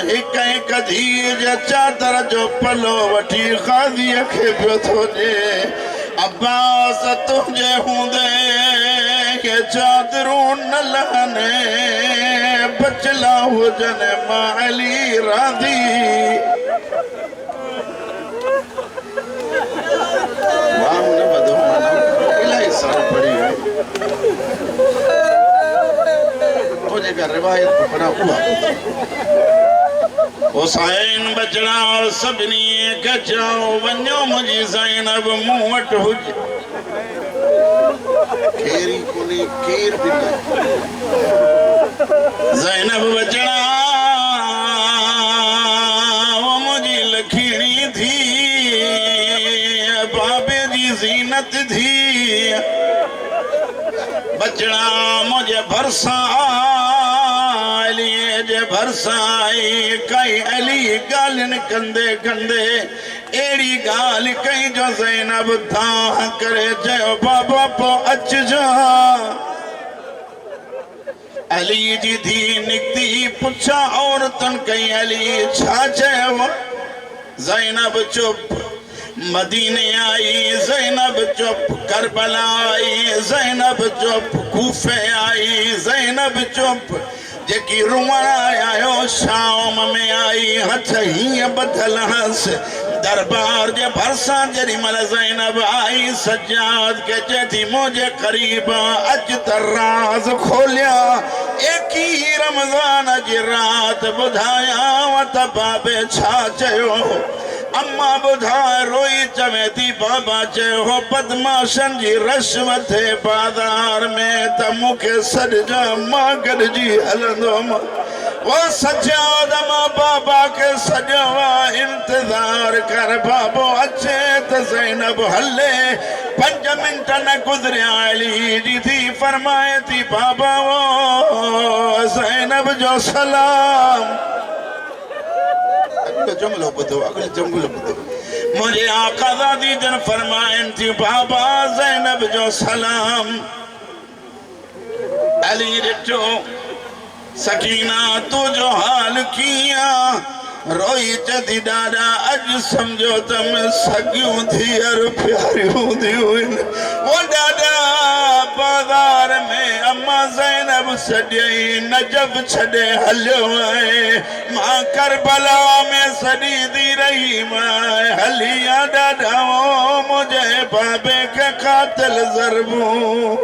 एक एक धीज चादर जो पलो वठी क़ाज़ीअ खे पियो थो ॾे। अब्बास तुंहिंजे हूंदे के चादरूं न लहनि बचला हुजनि मां अली राज़ी। वाह न वधो माना इलाही सारो पढ़ी वो जेका रिवायत पढ़ा हुआ हुसैन बचड़ा सभिनी खे चयो वञो मुंहिंजी ज़ैनब मूं वटि हुजे। केरी कोन्हे केर बि न। ज़ैनब बचड़ा वो मुंहिंजी लखीणी थी बाबे जी ज़ीनत थी। बचड़ा मुझे भरसा अली जे भरसा आई कई अली गालिन कंदे कंदे एड़ी गाल कई जो ज़ैनब धाह करे चयो बाबा पो अच जा। अली जी धी निकती पुछा औरतन कई अली छा चयो। ज़ैनब चुप। मदीने आई ज़ैनब चुप। करबला आई ज़ैनब चुप। कूफे आई ज़ैनब चुप। जेकी रुअण आयो शाम में आई हथ हीअं ॿधल हंस दरबार जे भरसा जेॾी महिल ज़ैनब आई सज्जाद के चए थी मुंहिंजे क़रीब अच त राज़ खोलिया। एकी रमज़ान जी रात ॿुधायांव त बाबे छा चयो। अम्मा ॿुधाए रोई चवे थी बाबा चयो हो बदमाशन जी रश्म थे बाज़ार में त मूंखे सॾिजां मां गॾिजी हलंदुमि। वो सज्जाद मां बाबा के सॼो इंतज़ार कर बाबो अचे त ज़ैनब हले। 5 मिंट न गुज़रिया अली जी थी फरमाए थी बाबा वो ज़ैनब जो सलाम। जुमलो ॿुधो अगले जुमलो ॿुधो। मुझे आका ज़ादी जन फरमाइन थी बाबा ज़ैनब जो सलाम। अली ॾिठो सकीना तुझो हाल किया रोई चदी ॾाॾा अज समझो तम सगियूं धीअर प्यारियूं थियूं वो ॾाॾा बाज़ार में अम्मा ज़ैनब सॼई नजब छॾे हलियो आहे। मां करबला में सॼी दी रही मां हलिया ॾाॾा मुंहिंजे बाबे खे क़ातिल ज़रबूं